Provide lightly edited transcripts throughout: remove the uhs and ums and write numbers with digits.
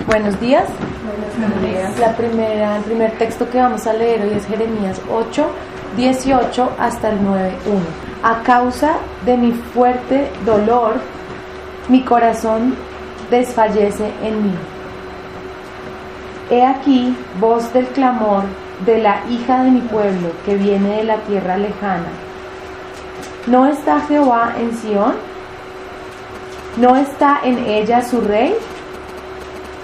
Buenos días. Buenos días. El primer texto que vamos a leer hoy es Jeremías 8, 18 hasta el 9, 1. A causa de mi fuerte dolor, mi corazón desfallece en mí. He aquí voz del clamor de la hija de mi pueblo que viene de la tierra lejana. ¿No está Jehová en Sión? ¿No está en ella su rey?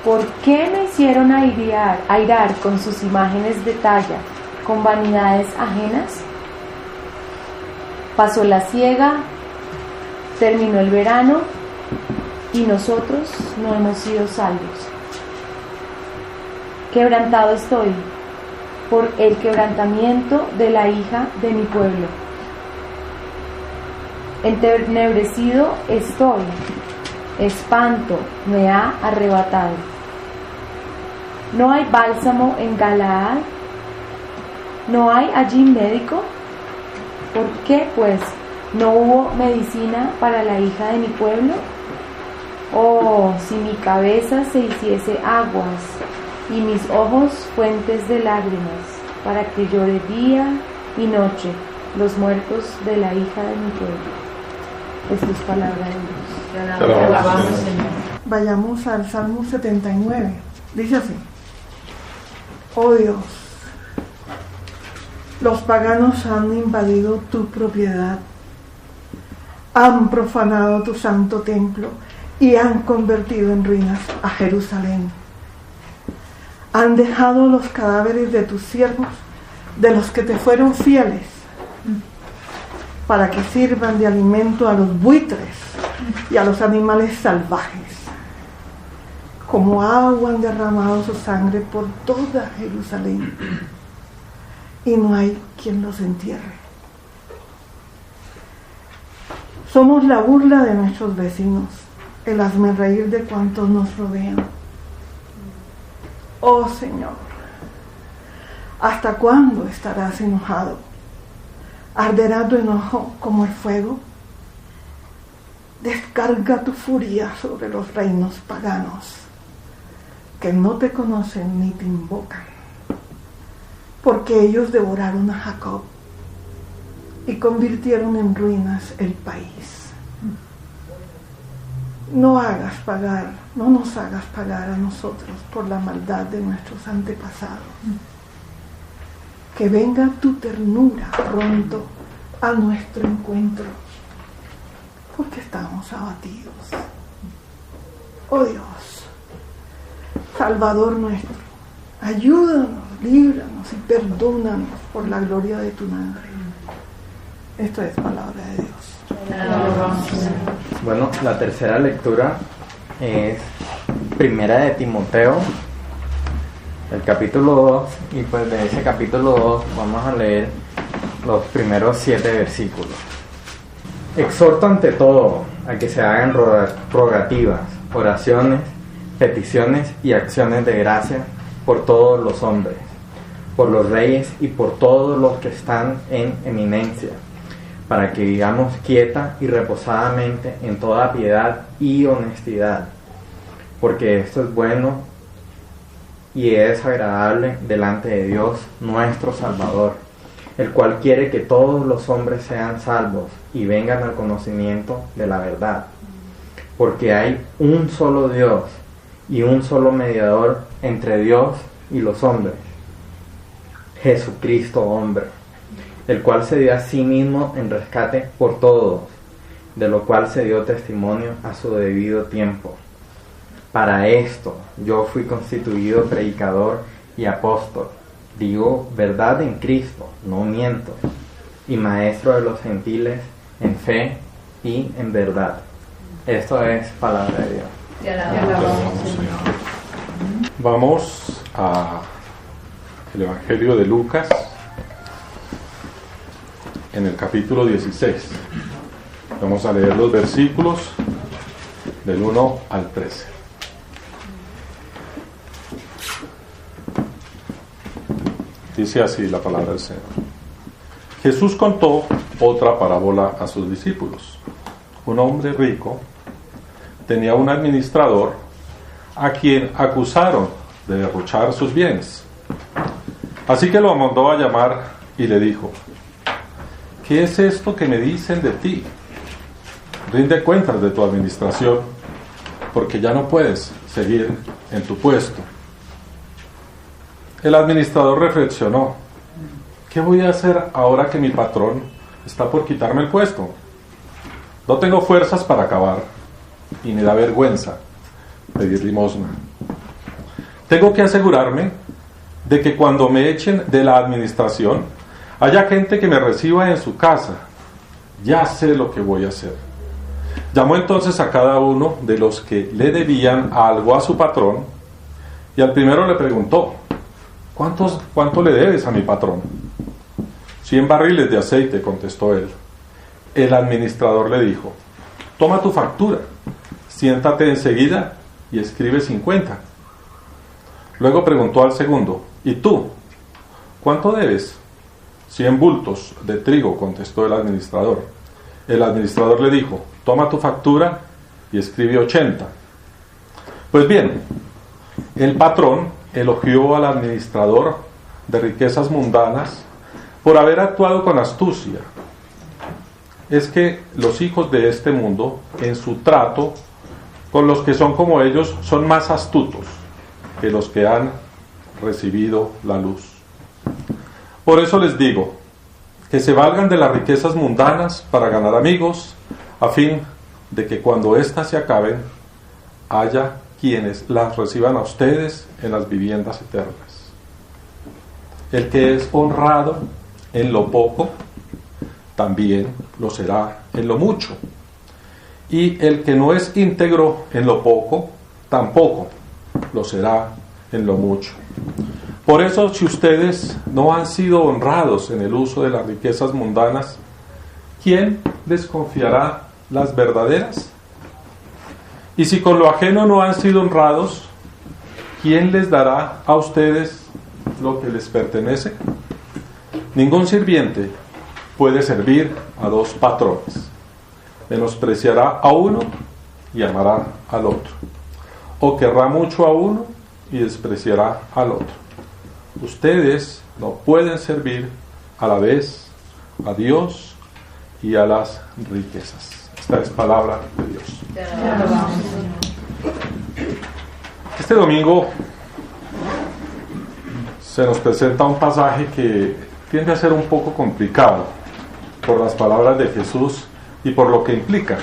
¿Por qué me hicieron airar con sus imágenes de talla, con vanidades ajenas? Pasó la siega, terminó el verano y nosotros no hemos sido salvos. Quebrantado estoy por el quebrantamiento de la hija de mi pueblo. Entenebrecido estoy, espanto me ha arrebatado. ¿No hay bálsamo en Galaad? ¿No hay allí médico? ¿Por qué, pues, no hubo medicina para la hija de mi pueblo? Oh, si mi cabeza se hiciese aguas y mis ojos fuentes de lágrimas, para que llore día y noche los muertos de la hija de mi pueblo. Esto es palabra de Dios. Alabamos, Señor. Vayamos al Salmo 79. Dice así: Oh Dios, los paganos han invadido tu propiedad, han profanado tu santo templo y han convertido en ruinas a Jerusalén. Han dejado los cadáveres de tus siervos, de los que te fueron fieles, para que sirvan de alimento a los buitres y a los animales salvajes. Como agua han derramado su sangre por toda Jerusalén, y no hay quien los entierre. Somos la burla de nuestros vecinos, el hazmerreír de cuantos nos rodean. Oh Señor, ¿hasta cuándo estarás enojado? ¿Arderá tu enojo como el fuego? Descarga tu furia sobre los reinos paganos, que no te conocen ni te invocan, porque ellos devoraron a Jacob y convirtieron en ruinas el país. No nos hagas pagar a nosotros por la maldad de nuestros antepasados. Que venga tu ternura pronto a nuestro encuentro, porque estamos abatidos. Oh Dios, Salvador nuestro, ayúdanos, líbranos y perdónanos por la gloria de tu nombre. Esto es palabra de Dios. Bueno, la tercera lectura es Primera de Timoteo, el capítulo 2, y pues de ese capítulo 2 vamos a leer los primeros 7 versículos. Exhorto ante todo a que se hagan rogativas, oraciones, peticiones y acciones de gracia por todos los hombres, por los reyes y por todos los que están en eminencia, para que vivamos quieta y reposadamente en toda piedad y honestidad, porque esto es bueno y es agradable delante de Dios nuestro Salvador, el cual quiere que todos los hombres sean salvos y vengan al conocimiento de la verdad, porque hay un solo Dios y un solo mediador entre Dios y los hombres, Jesucristo hombre, el cual se dio a sí mismo en rescate por todos, de lo cual se dio testimonio a su debido tiempo. Para esto yo fui constituido predicador y apóstol, digo verdad en Cristo, no miento, y maestro de los gentiles en fe y en verdad. Esto es palabra de Dios. Te alabamos, Señor. Vamos a el Evangelio de Lucas, en el capítulo 16. Vamos a leer los versículos del 1 al 13. Dice así la palabra del Señor. Jesús contó otra parábola a sus discípulos. Un hombre rico tenía un administrador a quien acusaron de derrochar sus bienes. Así que lo mandó a llamar y le dijo: ¿qué es esto que me dicen de ti? Rinde cuentas de tu administración, porque ya no puedes seguir en tu puesto. El administrador reflexionó: ¿qué voy a hacer ahora que mi patrón está por quitarme el puesto? No tengo fuerzas para acabar y me da vergüenza pedir limosna. Tengo que asegurarme de que cuando me echen de la administración haya gente que me reciba en su casa. Ya sé lo que voy a hacer. Llamó entonces a cada uno de los que le debían algo a su patrón y al primero le preguntó: ¿Cuánto le debes a mi patrón? 100 barriles de aceite, contestó él. El administrador le dijo: toma tu factura, siéntate enseguida y escribe 50. Luego preguntó al segundo: ¿y tú? ¿Cuánto debes? 100 bultos de trigo, contestó el administrador. El administrador le dijo: toma tu factura y escribe 80. Pues bien, el patrón elogió al administrador de riquezas mundanas por haber actuado con astucia. Es que los hijos de este mundo, en su trato con los que son como ellos, son más astutos que los que han recibido la luz. Por eso les digo, que se valgan de las riquezas mundanas para ganar amigos, a fin de que cuando éstas se acaben, haya quienes las reciban a ustedes en las viviendas eternas. El que es honrado en lo poco, también lo será en lo mucho. Y el que no es íntegro en lo poco, tampoco lo será en lo mucho. Por eso, si ustedes no han sido honrados en el uso de las riquezas mundanas, ¿quién les confiará las verdaderas? Y si con lo ajeno no han sido honrados, ¿quién les dará a ustedes lo que les pertenece? Ningún sirviente puede servir a dos patrones. Menospreciará a uno y amará al otro, o querrá mucho a uno y despreciará al otro. Ustedes no pueden servir a la vez a Dios y a las riquezas. Esta es palabra de Dios. Este domingo se nos presenta un pasaje que tiende a ser un poco complicado por las palabras de Jesús y por lo que implica.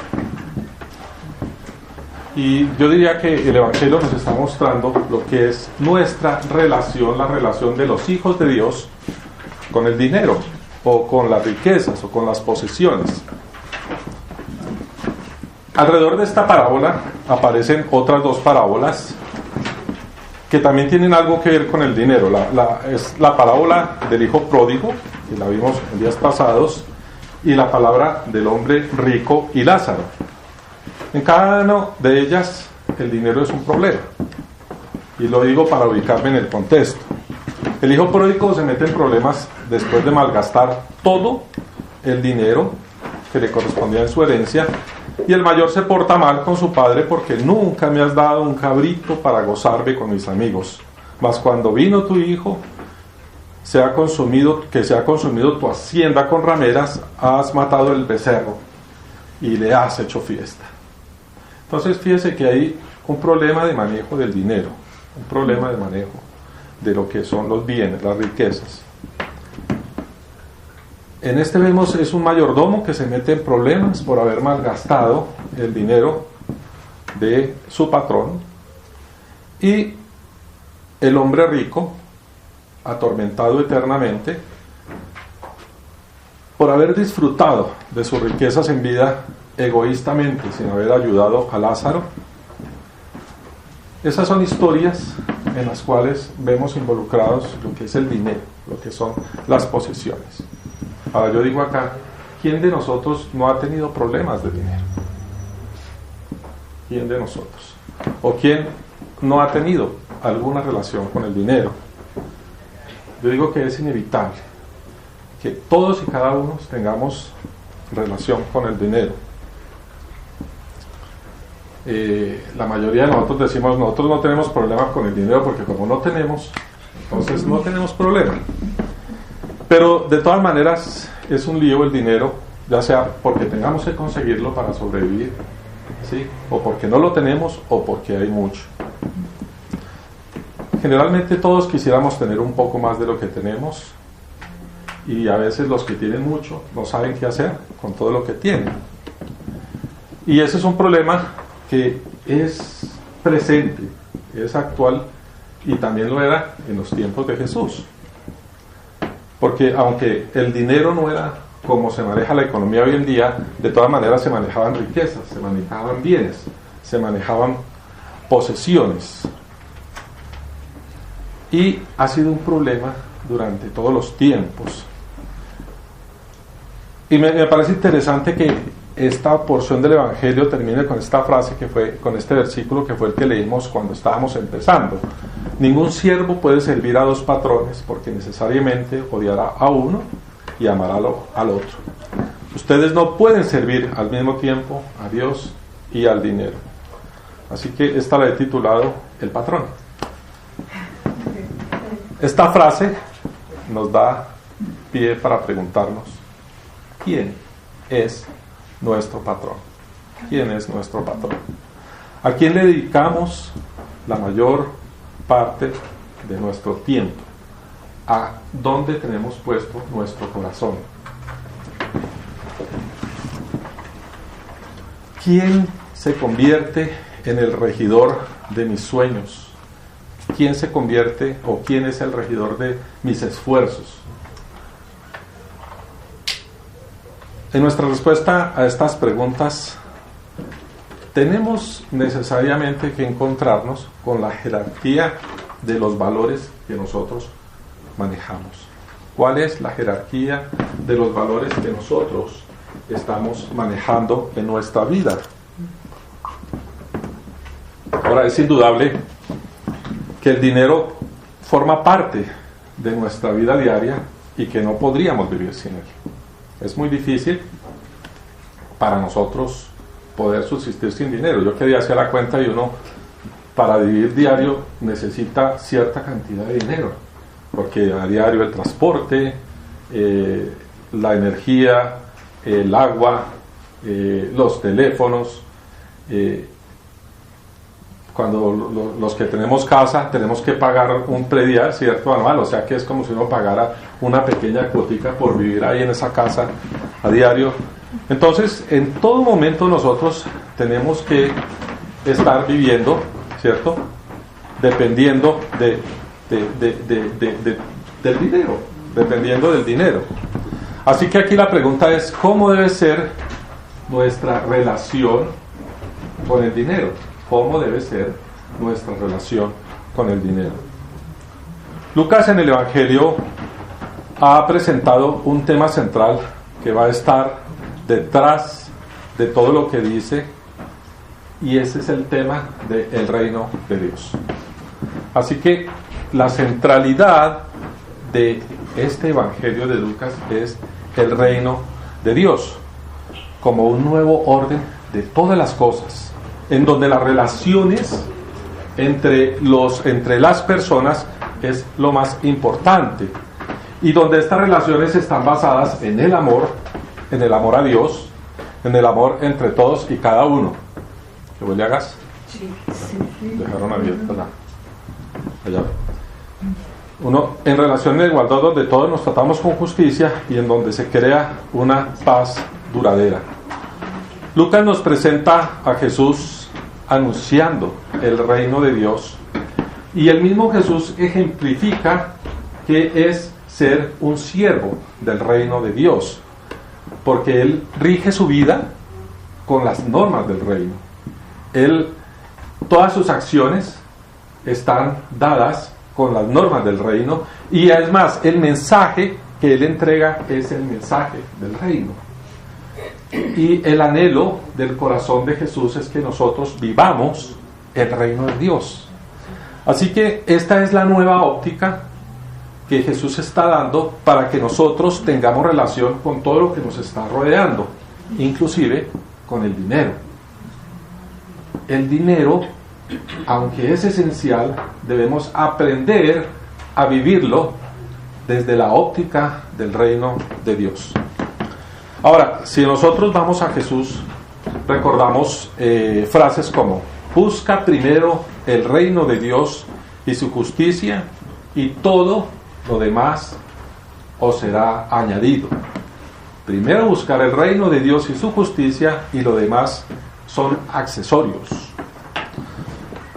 Y yo diría que el Evangelio nos está mostrando lo que es nuestra relación, la relación de los hijos de Dios con el dinero, o con las riquezas, o con las posesiones. Alrededor de esta parábola aparecen otras dos parábolas que también tienen algo que ver con el dinero. Es la parábola del hijo pródigo, que la vimos en días pasados, y la palabra del hombre rico y Lázaro. En cada una de ellas el dinero es un problema, y lo digo para ubicarme en el contexto. El hijo pródigo se mete en problemas después de malgastar todo el dinero que le correspondía en su herencia, y el mayor se porta mal con su padre porque nunca me has dado un cabrito para gozarme con mis amigos. Mas cuando vino tu hijo, se ha consumido tu hacienda con rameras, has matado el becerro y le has hecho fiesta. Entonces fíjese que hay un problema de manejo del dinero, un problema de manejo de lo que son los bienes, las riquezas. En este vemos es un mayordomo que se mete en problemas por haber malgastado el dinero de su patrón, y el hombre rico atormentado eternamente por haber disfrutado de sus riquezas en vida egoístamente, sin haber ayudado a Lázaro. Esas son historias en las cuales vemos involucrados lo que es el dinero, lo que son las posesiones. Ahora yo digo acá, ¿quién de nosotros no ha tenido problemas de dinero? ¿Quién de nosotros? ¿O quién no ha tenido alguna relación con el dinero? Yo digo que es inevitable que todos y cada uno tengamos relación con el dinero. la mayoría de nosotros decimos, nosotros no tenemos problema con el dinero porque como no tenemos, entonces no tenemos problema. Pero de todas maneras es un lío el dinero, ya sea porque tengamos que conseguirlo para sobrevivir, ¿sí? O porque no lo tenemos o porque hay mucho. Generalmente todos quisiéramos tener un poco más de lo que tenemos y a veces los que tienen mucho no saben qué hacer con todo lo que tienen. Y ese es un problema que es presente, es actual y también lo era en los tiempos de Jesús. Porque aunque el dinero no era como se maneja la economía hoy en día, de todas maneras se manejaban riquezas, se manejaban bienes, se manejaban posesiones. Y ha sido un problema durante todos los tiempos. Y me parece interesante que esta porción del Evangelio termine con esta frase que fue, con este versículo que fue el que leímos cuando estábamos empezando. Ningún siervo puede servir a dos patrones porque necesariamente odiará a uno y amará al otro. Ustedes no pueden servir al mismo tiempo a Dios y al dinero. Así que esta la he titulado El patrón. Esta frase nos da pie para preguntarnos: ¿quién es nuestro patrón? ¿Quién es nuestro patrón? ¿A quién le dedicamos la mayor parte de nuestro tiempo? ¿A dónde tenemos puesto nuestro corazón? ¿Quién se convierte en el regidor de mis sueños? ¿Quién se convierte o quién es el regidor de mis esfuerzos? En nuestra respuesta a estas preguntas, tenemos necesariamente que encontrarnos con la jerarquía de los valores que nosotros manejamos. ¿Cuál es la jerarquía de los valores que nosotros estamos manejando en nuestra vida? Ahora, es indudable que el dinero forma parte de nuestra vida diaria y que no podríamos vivir sin él. Es muy difícil para nosotros poder subsistir sin dinero. Yo quería hacer la cuenta y uno para vivir diario necesita cierta cantidad de dinero, porque a diario el transporte, la energía, el agua, los teléfonos, cuando los que tenemos casa tenemos que pagar un predial, ¿cierto? Anual, o sea que es como si uno pagara una pequeña cuotica por vivir ahí en esa casa a diario. Entonces, en todo momento nosotros tenemos que estar viviendo, ¿cierto? Dependiendo del dinero, dependiendo del dinero. Así que aquí la pregunta es, ¿cómo debe ser nuestra relación con el dinero? ¿Cómo debe ser nuestra relación con el dinero? Lucas en el Evangelio ha presentado un tema central que va a estar detrás de todo lo que dice, y ese es el tema del reino de Dios. Así que la centralidad de este Evangelio de Lucas es el reino de Dios como un nuevo orden de todas las cosas, en donde las relaciones entre las personas es lo más importante, y donde estas relaciones están basadas en el amor a Dios, en el amor entre todos y cada uno. ¿Que huele a gas? Sí. Dejaron abierta allá. En relación de igualdad, donde todos nos tratamos con justicia y en donde se crea una paz duradera. Lucas nos presenta a Jesús anunciando el reino de Dios, y el mismo Jesús ejemplifica que es ser un siervo del reino de Dios, porque él rige su vida con las normas del reino. Todas sus acciones están dadas con las normas del reino, y es más, el mensaje que él entrega es el mensaje del reino. Y el anhelo del corazón de Jesús es que nosotros vivamos el reino de Dios. Así que esta es la nueva óptica que Jesús está dando para que nosotros tengamos relación con todo lo que nos está rodeando, inclusive con el dinero. el dinero, aunque es esencial, debemos aprender a vivirlo desde la óptica del reino de Dios. Ahora, si nosotros vamos a Jesús, recordamos frases como: busca primero el reino de Dios y su justicia, y todo lo demás os será añadido. Primero buscar el reino de Dios y su justicia, y lo demás son accesorios.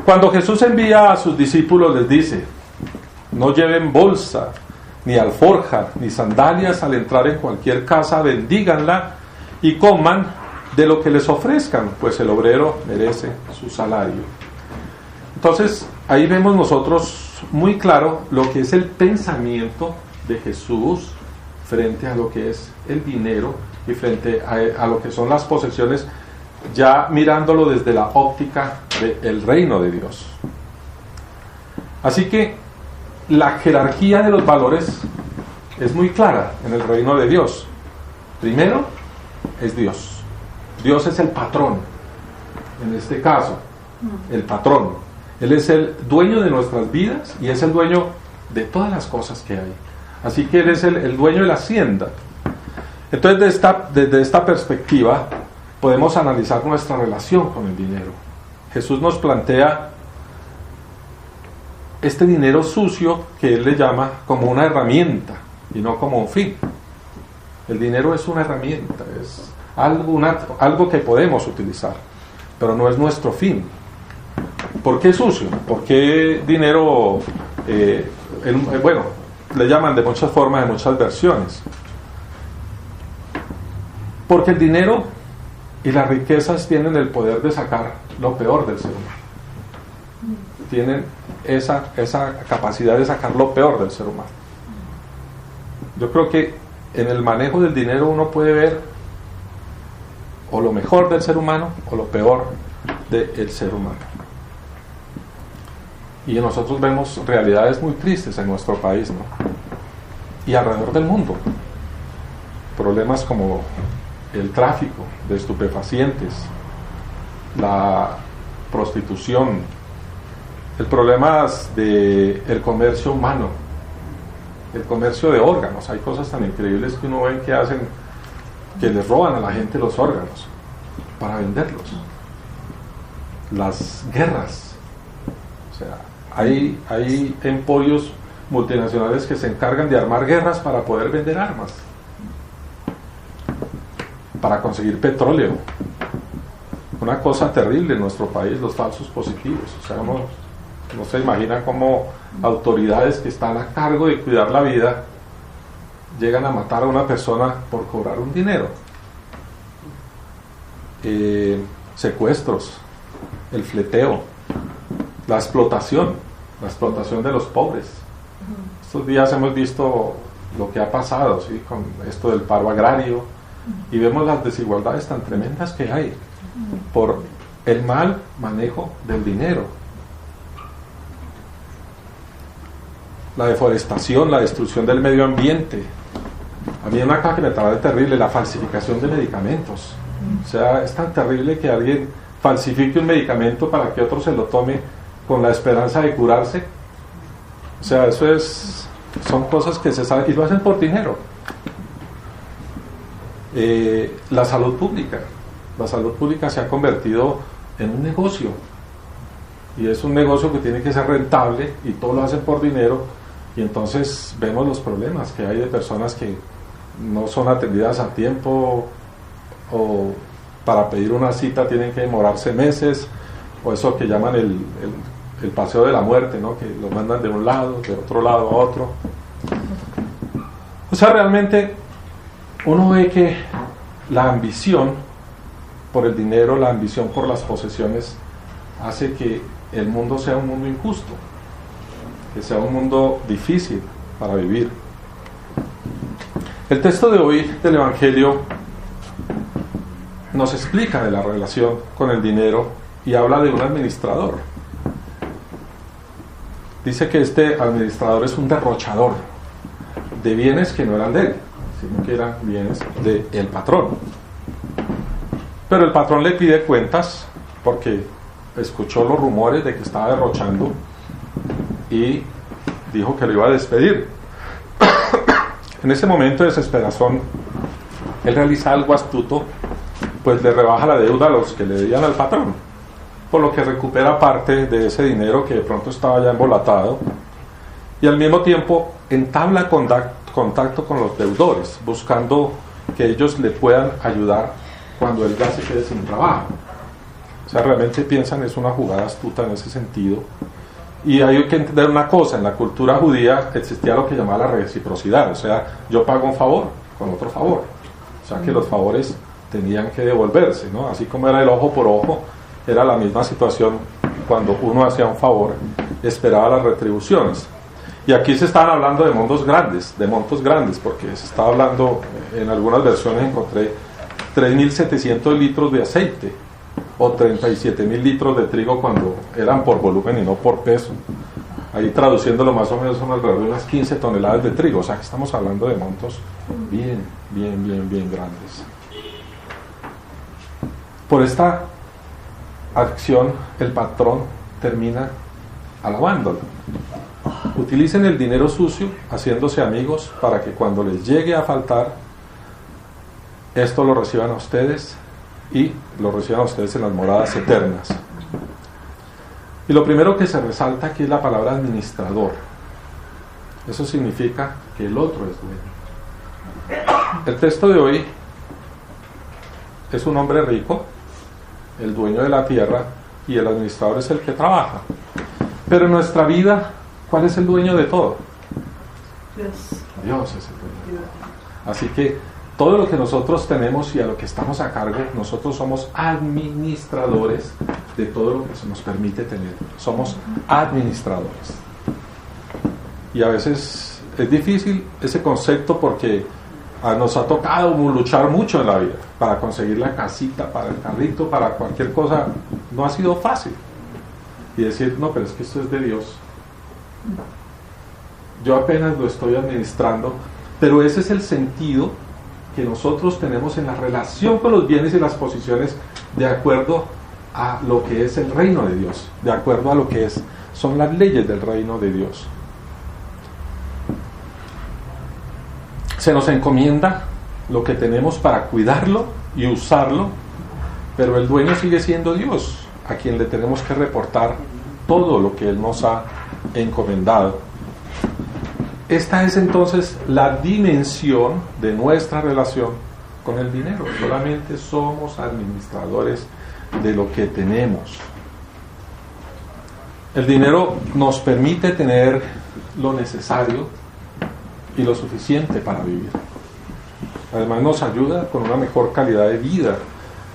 Cuando Jesús envía a sus discípulos, les dice: no lleven bolsa, ni alforja, ni sandalias al entrar en cualquier casa, bendíganla y coman de lo que les ofrezcan, pues el obrero merece su salario. Entonces, ahí vemos nosotros muy claro lo que es el pensamiento de Jesús frente a lo que es el dinero y frente a lo que son las posesiones, ya mirándolo desde la óptica del reino de Dios. Así que la jerarquía de los valores es muy clara en el reino de Dios. Primero es Dios. Dios es el patrón, en este caso, el patrón. Él es el dueño de nuestras vidas y es el dueño de todas las cosas que hay. Así que Él es el dueño de la hacienda. Entonces, desde esta perspectiva, podemos analizar nuestra relación con el dinero. Jesús nos plantea este dinero sucio que Él le llama como una herramienta y no como un fin. El dinero es una herramienta, es algo que podemos utilizar, pero no es nuestro fin. ¿Por qué sucio? ¿Por qué dinero? Bueno, le llaman de muchas formas, de muchas versiones. Porque el dinero y las riquezas tienen el poder de sacar lo peor del ser humano. Tienen esa capacidad de sacar lo peor del ser humano. Yo creo que en el manejo del dinero uno puede ver o lo mejor del ser humano o lo peor del ser humano. Y nosotros vemos realidades muy tristes en nuestro país, ¿no? Y alrededor del mundo. Problemas como el tráfico de estupefacientes, la prostitución, el problema del comercio humano, el comercio de órganos. Hay cosas tan increíbles que uno ve que hacen, que les roban a la gente los órganos para venderlos. Las guerras, o sea, hay emporios multinacionales que se encargan de armar guerras para poder vender armas, para conseguir petróleo. Una cosa terrible en nuestro país, los falsos positivos. O sea, no se imagina cómo autoridades que están a cargo de cuidar la vida llegan a matar a una persona por cobrar un dinero. Secuestros, el fleteo, la explotación de los pobres. Estos días hemos visto lo que ha pasado, ¿sí?, con esto del paro agrario, y vemos las desigualdades tan tremendas que hay por el mal manejo del dinero. La deforestación, la destrucción del medio ambiente. A mí una cosa que me parece terrible, la falsificación de medicamentos. O sea, es tan terrible que alguien falsifique un medicamento para que otro se lo tome con la esperanza de curarse. O sea, son cosas que se saben y lo hacen por dinero. La salud pública se ha convertido en un negocio, y es un negocio que tiene que ser rentable y todo lo hacen por dinero, y entonces vemos los problemas que hay de personas que no son atendidas a tiempo, o para pedir una cita tienen que demorarse meses, o eso que llaman el paseo de la muerte, ¿no?, que lo mandan de un lado, de otro lado a otro. O sea, realmente uno ve que la ambición por el dinero, la ambición por las posesiones, hace que el mundo sea un mundo injusto, que sea un mundo difícil para vivir. El texto de hoy del Evangelio nos explica de la relación con el dinero y habla de un administrador. Dice que este administrador es un derrochador de bienes que no eran de él, sino que eran bienes del patrón. Pero el patrón le pide cuentas porque escuchó los rumores de que estaba derrochando y dijo que lo iba a despedir. En ese momento de desesperación, él realiza algo astuto, pues le rebaja la deuda a los que le debían al patrón, por lo que recupera parte de ese dinero que de pronto estaba ya embolatado, y al mismo tiempo entabla contacto con los deudores, buscando que ellos le puedan ayudar cuando él ya se quede sin trabajo. O sea, realmente piensan, es una jugada astuta en ese sentido. Y hay que entender una cosa: en la cultura judía existía lo que llamaba la reciprocidad, o sea, yo pago un favor con otro favor, o sea que los favores tenían que devolverse, ¿no? Así como era el ojo por ojo, era la misma situación cuando uno hacía un favor, esperaba las retribuciones. Y aquí se estaban hablando de montos grandes, porque se estaba hablando, en algunas versiones encontré 3.700 litros de aceite, o 37.000 litros de trigo cuando eran por volumen y no por peso. Ahí traduciéndolo más o menos son alrededor de unas 15 toneladas de trigo, o sea que estamos hablando de montos bien grandes. Por esta acción el patrón termina alabándolo. Utilicen el dinero sucio haciéndose amigos para que cuando les llegue a faltar, esto lo reciban a ustedes y lo reciban a ustedes en las moradas eternas. Y lo primero que se resalta aquí es la palabra administrador. Eso significa que el otro es dueño. El texto de hoy es un hombre rico, el dueño de la tierra, y el administrador es el que trabaja. Pero en nuestra vida, ¿cuál es el dueño de todo? Dios es el dueño. Así que todo lo que nosotros tenemos y a lo que estamos a cargo, nosotros somos administradores de todo lo que se nos permite tener. Somos administradores. Y a veces es difícil ese concepto porque nos ha tocado luchar mucho en la vida para conseguir la casita, para el carrito, para cualquier cosa. No ha sido fácil. Y decir, no, pero es que esto es de Dios. Yo apenas lo estoy administrando, pero ese es el sentido que nosotros tenemos en la relación con los bienes y las posiciones de acuerdo a lo que es el reino de Dios, de acuerdo a lo que son las leyes del reino de Dios. Se nos encomienda lo que tenemos para cuidarlo y usarlo, pero el dueño sigue siendo Dios, a quien le tenemos que reportar todo lo que Él nos ha encomendado. Esta es entonces la dimensión de nuestra relación con el dinero. Solamente somos administradores de lo que tenemos. El dinero nos permite tener lo necesario y lo suficiente para vivir. Además nos ayuda con una mejor calidad de vida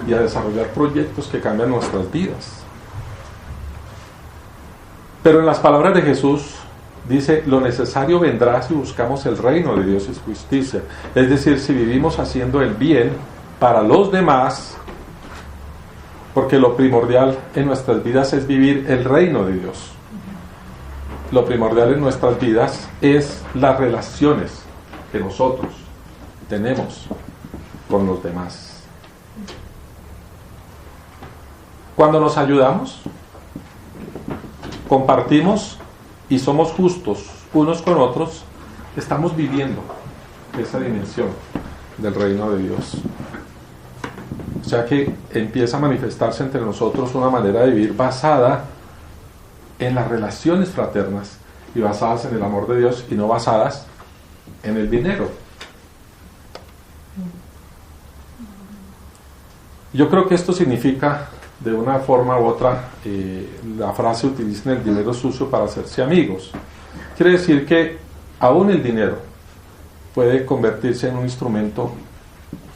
y a desarrollar proyectos que cambian nuestras vidas. Pero en las palabras de Jesús dice, lo necesario vendrá si buscamos el reino de Dios y su justicia. Es decir, si vivimos haciendo el bien para los demás, porque lo primordial en nuestras vidas es vivir el reino de Dios. Lo primordial en nuestras vidas es las relaciones que nosotros tenemos con los demás. Cuando nos ayudamos, compartimos y somos justos unos con otros, estamos viviendo esa dimensión del reino de Dios. O sea que empieza a manifestarse entre nosotros una manera de vivir basada en las relaciones fraternas y basadas en el amor de Dios y no basadas en el dinero. Yo creo que esto significa, de una forma u otra, la frase utilicen el dinero sucio para hacerse amigos. Quiere decir que aún el dinero puede convertirse en un instrumento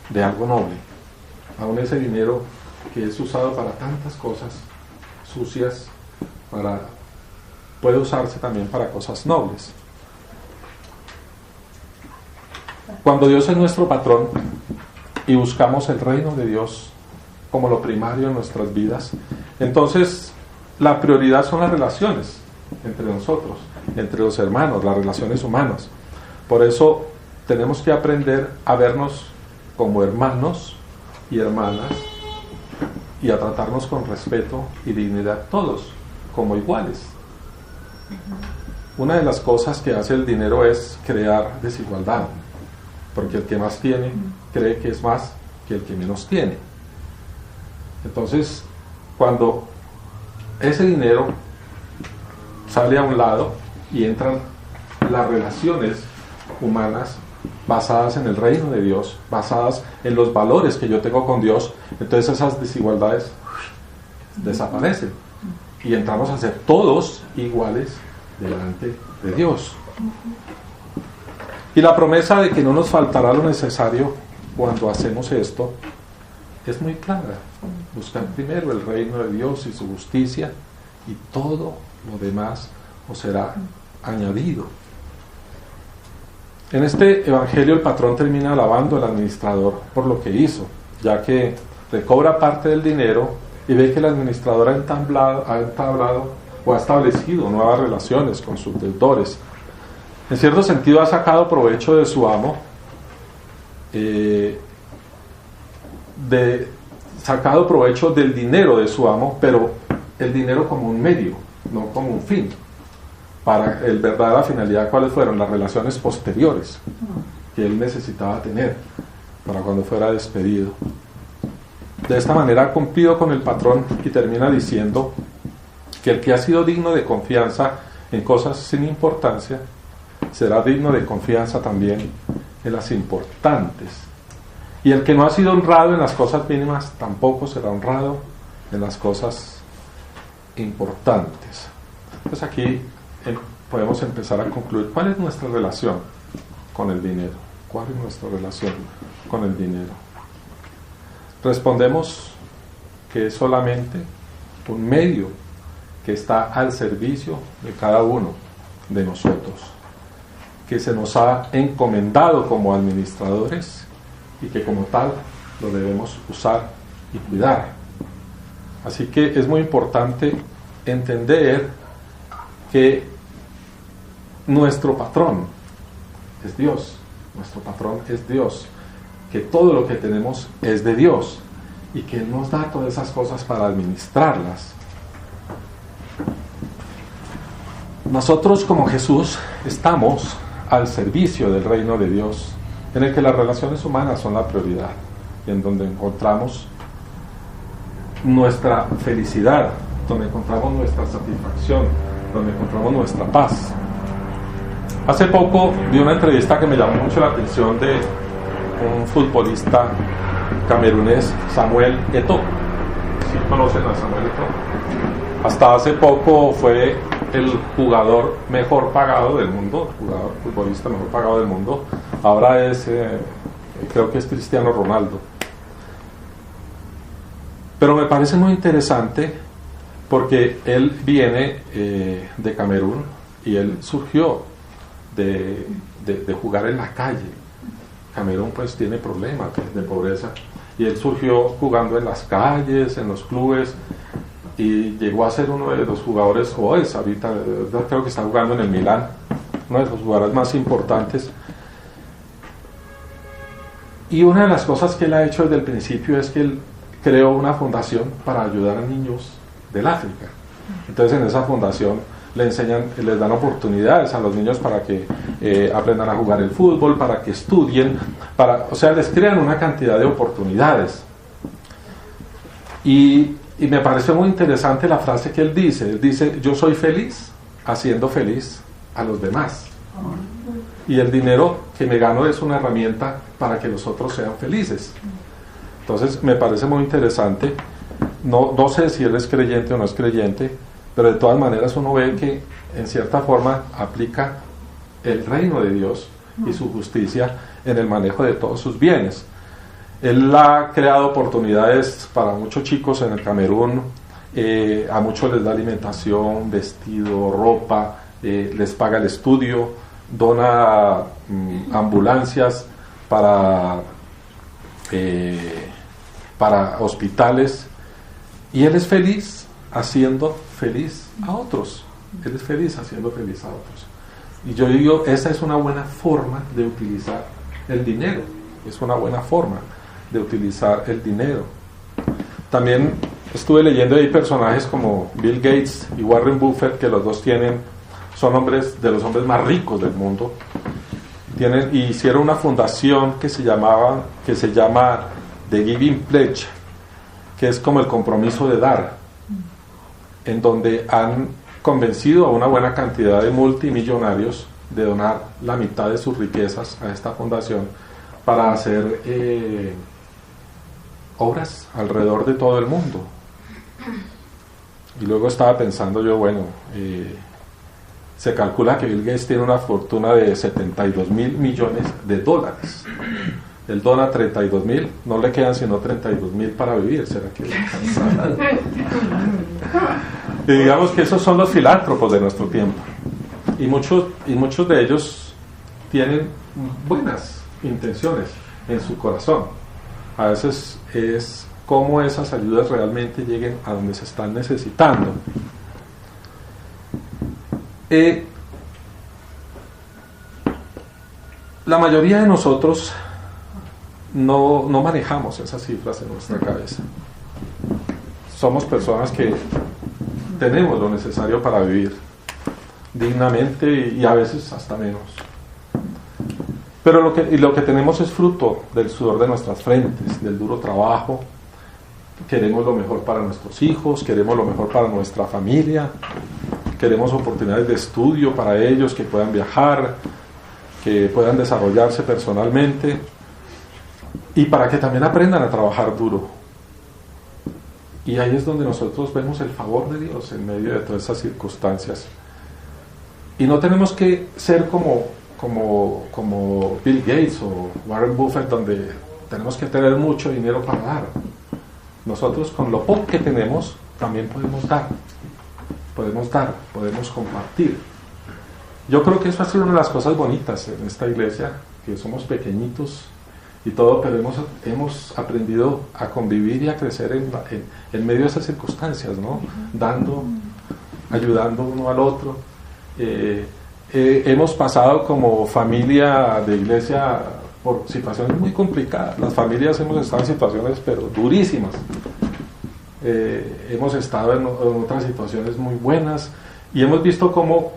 de algo noble. Aún ese dinero que es usado para tantas cosas sucias, puede usarse también para cosas nobles. Cuando Dios es nuestro patrón y buscamos el reino de Dios como lo primario en nuestras vidas, entonces la prioridad son las relaciones entre nosotros, entre los hermanos, las relaciones humanas. Por eso tenemos que aprender a vernos como hermanos y hermanas y a tratarnos con respeto y dignidad todos, como iguales. Una de las cosas que hace el dinero es crear desigualdad, porque el que más tiene cree que es más que el que menos tiene. Entonces, cuando ese dinero sale a un lado y entran las relaciones humanas basadas en el reino de Dios, basadas en los valores que yo tengo con Dios, entonces esas desigualdades desaparecen y entramos a ser todos iguales delante de Dios. Y la promesa de que no nos faltará lo necesario cuando hacemos esto es muy clara. Buscar primero el reino de Dios y su justicia, y todo lo demás os será añadido. En este evangelio el patrón termina alabando al administrador por lo que hizo, ya que recobra parte del dinero y ve que el administrador ha entablado o ha establecido nuevas relaciones con sus deudores. En cierto sentido ha sacado provecho de su amo, sacado provecho del dinero de su amo, pero el dinero como un medio, no como un fin. Para el verdadera finalidad, ¿cuáles fueron? Las relaciones posteriores que él necesitaba tener para cuando fuera despedido. De esta manera ha cumplido con el patrón y termina diciendo que el que ha sido digno de confianza en cosas sin importancia será digno de confianza también en las importantes. Y el que no ha sido honrado en las cosas mínimas tampoco será honrado en las cosas importantes. Entonces aquí podemos empezar a concluir cuál es nuestra relación con el dinero. ¿Cuál es nuestra relación con el dinero? Respondemos que es solamente un medio que está al servicio de cada uno de nosotros, que se nos ha encomendado como administradores y que como tal lo debemos usar y cuidar. Así que es muy importante entender que nuestro patrón es Dios, nuestro patrón es Dios, que todo lo que tenemos es de Dios y que Él nos da todas esas cosas para administrarlas. Nosotros como Jesús estamos al servicio del reino de Dios, en el que las relaciones humanas son la prioridad y en donde encontramos nuestra felicidad, donde encontramos nuestra satisfacción, donde encontramos nuestra paz. Hace poco vi una entrevista que me llamó mucho la atención de un futbolista camerunés, Samuel Eto'o. ¿Sí conocen a Samuel Eto'o? Hasta hace poco fue el jugador mejor pagado del mundo, el jugador futbolista mejor pagado del mundo. Ahora es, creo que es Cristiano Ronaldo. Pero me parece muy interesante porque él viene de Camerún y él surgió de jugar en la calle. Camerún pues tiene problemas de pobreza y él surgió jugando en las calles, en los clubes, y llegó a ser uno de los jugadores, o es ahorita, creo que está jugando en el Milán, uno de los jugadores más importantes. Y una de las cosas que él ha hecho desde el principio es que él creó una fundación para ayudar a niños del África. Entonces en esa fundación les dan oportunidades a los niños para que aprendan a jugar el fútbol, para que estudien, o sea, les crean una cantidad de oportunidades. Y me pareció muy interesante la frase que él dice, yo soy feliz haciendo feliz a los demás. Y el dinero que me gano es una herramienta para que los otros sean felices. Entonces me parece muy interesante. No sé si él es creyente o no es creyente, pero de todas maneras uno ve que en cierta forma aplica el reino de Dios y su justicia en el manejo de todos sus bienes. Él ha creado oportunidades para muchos chicos en el Camerún, a muchos les da alimentación, vestido, ropa, les paga el estudio, dona ambulancias para hospitales, y él es feliz haciendo feliz a otros. Él es feliz haciendo feliz a otros. Y yo digo, esa es una buena forma de utilizar el dinero. Es una buena forma de utilizar el dinero. También estuve leyendo ahí personajes como Bill Gates y Warren Buffett, que los dos son hombres de los hombres más ricos del mundo. Y hicieron una fundación que se llama The Giving Pledge, que es como el compromiso de dar, en donde han convencido a una buena cantidad de multimillonarios de donar la mitad de sus riquezas a esta fundación para hacer obras alrededor de todo el mundo. Y luego estaba pensando yo, bueno, se calcula que Bill Gates tiene una fortuna de $72 mil millones. Él dona 32.000, no le quedan sino 32.000 para vivir. ¿Será que le alcanza? Y digamos que esos son los filántropos de nuestro tiempo. Y muchos de ellos tienen buenas intenciones en su corazón. A veces es cómo esas ayudas realmente lleguen a donde se están necesitando. La mayoría de nosotros no manejamos esas cifras en nuestra cabeza. Somos personas que tenemos lo necesario para vivir dignamente y a veces hasta menos. Pero lo que tenemos es fruto del sudor de nuestras frentes, del duro trabajo. Queremos lo mejor para nuestros hijos, queremos lo mejor para nuestra familia, queremos oportunidades de estudio para ellos, que puedan viajar, que puedan desarrollarse personalmente y para que también aprendan a trabajar duro. Y ahí es donde nosotros vemos el favor de Dios en medio de todas esas circunstancias. Y no tenemos que ser como Bill Gates o Warren Buffett, donde tenemos que tener mucho dinero para dar. Nosotros con lo poco que tenemos también podemos dar, podemos compartir. Yo creo que eso ha sido una de las cosas bonitas en esta iglesia, que somos pequeñitos y todo, pero hemos aprendido a convivir y a crecer en medio de esas circunstancias, ¿no? Dando, ayudando uno al otro. Hemos pasado como familia de iglesia por situaciones muy complicadas. Las familias hemos estado en situaciones pero durísimas. Hemos estado en otras situaciones muy buenas y hemos visto cómo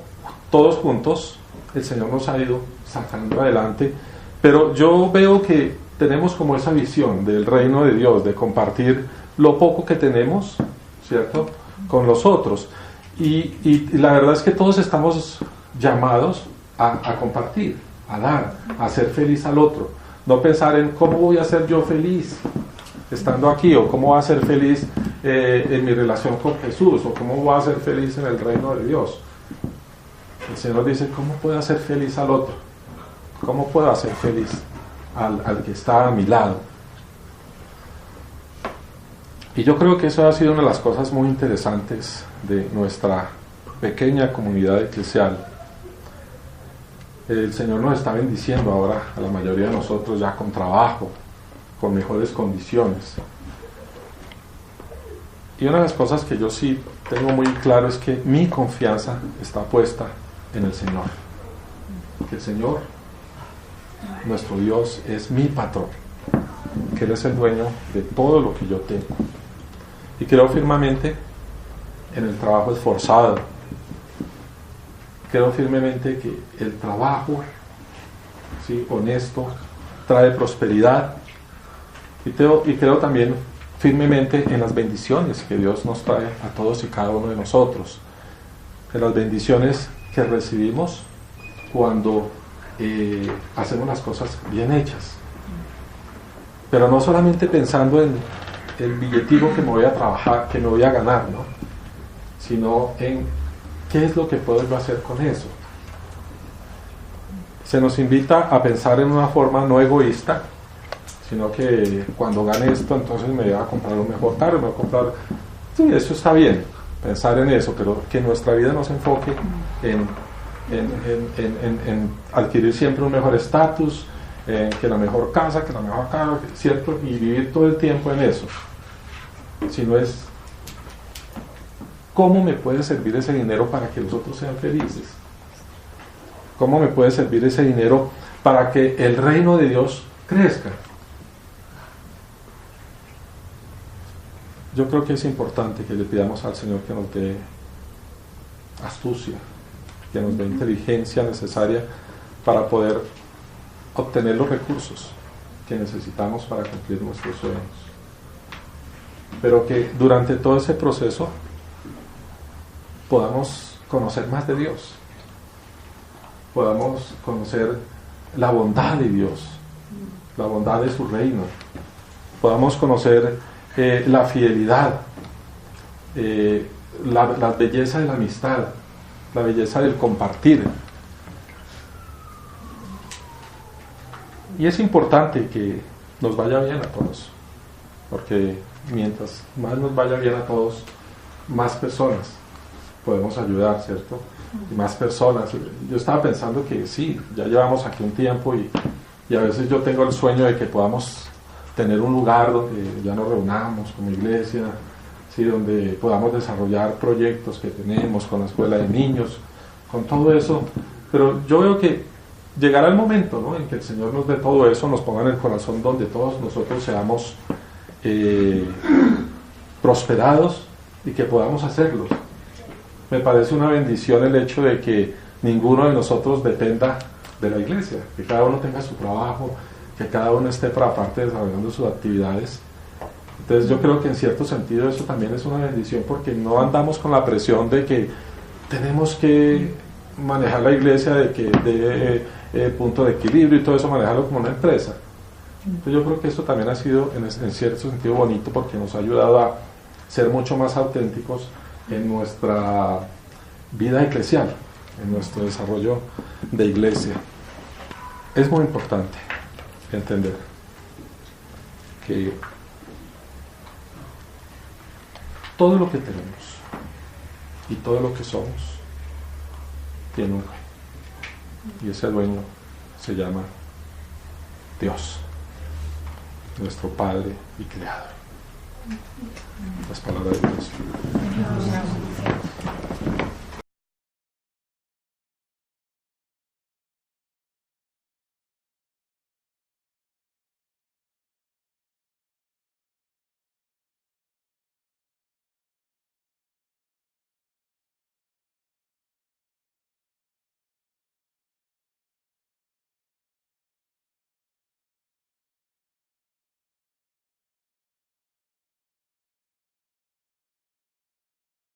todos juntos el Señor nos ha ido sacando adelante. Pero yo veo que tenemos como esa visión del reino de Dios, de compartir lo poco que tenemos, ¿cierto?, con los otros. Y la verdad es que todos estamos llamados a compartir, a dar, a hacer feliz al otro. No pensar en cómo voy a ser yo feliz estando aquí, o cómo voy a ser feliz en mi relación con Jesús, o cómo voy a ser feliz en el reino de Dios. El Señor dice, ¿cómo puedo hacer feliz al otro? ¿Cómo puedo hacer feliz al que está a mi lado? Y yo creo que eso ha sido una de las cosas muy interesantes de nuestra pequeña comunidad eclesial. El Señor nos está bendiciendo ahora a la mayoría de nosotros ya con trabajo, con mejores condiciones. Y una de las cosas que yo sí tengo muy claro es que mi confianza está puesta en el Señor. Que el Señor, nuestro Dios, es mi patrón, que Él es el dueño de todo lo que yo tengo. Y creo firmemente en el trabajo esforzado. Creo firmemente que el trabajo, ¿sí?, honesto trae prosperidad. Y creo también firmemente en las bendiciones que Dios nos trae a todos y cada uno de nosotros. En las bendiciones que recibimos cuando hacemos las cosas bien hechas. Pero no solamente pensando en el billetico que me voy a trabajar, que me voy a ganar, ¿no?, sino en qué es lo que puedo yo hacer con eso. Se nos invita a pensar en una forma no egoísta, sino que cuando gane esto, entonces me voy a comprar un mejor carro, me voy a comprar... Sí, eso está bien, pensar en eso, pero que nuestra vida no se enfoque en adquirir siempre un mejor estatus, que la mejor casa, que la mejor carro, ¿cierto?, y vivir todo el tiempo en eso. Sino es cómo me puede servir ese dinero para que los otros sean felices. Cómo me puede servir ese dinero para que el reino de Dios crezca. yo creo que es importante que le pidamos al Señor que nos dé astucia, que nos dé inteligencia necesaria para poder obtener los recursos que necesitamos para cumplir nuestros sueños. Pero que durante todo ese proceso podamos conocer más de Dios, podamos conocer la bondad de Dios, la bondad de su reino, podamos conocer la fidelidad, la belleza de la amistad, la belleza del compartir. Y es importante que nos vaya bien a todos, porque mientras más nos vaya bien a todos, más personas podemos ayudar, ¿cierto? Y más personas. Yo estaba pensando que sí, ya llevamos aquí un tiempo y a veces yo tengo el sueño de que podamos tener un lugar donde ya nos reunamos como iglesia, ¿sí? Donde podamos desarrollar proyectos que tenemos con la escuela de niños, con todo eso. Pero yo veo que llegará el momento, ¿no?, en que el Señor nos dé todo eso, nos ponga en el corazón donde todos nosotros seamos prosperados y que podamos hacerlo. Me parece una bendición el hecho de que ninguno de nosotros dependa de la iglesia, que cada uno tenga su trabajo, que cada uno esté por aparte desarrollando sus actividades. Entonces yo creo que en cierto sentido eso también es una bendición, porque no andamos con la presión de que tenemos que manejar la iglesia, de que de punto de equilibrio y todo eso, manejarlo como una empresa. Entonces yo creo que esto también ha sido en cierto sentido bonito, porque nos ha ayudado a ser mucho más auténticos en nuestra vida eclesial, en nuestro desarrollo de iglesia. Es muy importante entender que todo lo que tenemos y todo lo que somos tiene un dueño, y ese dueño se llama Dios, nuestro Padre y Creador. Las palabras de Dios.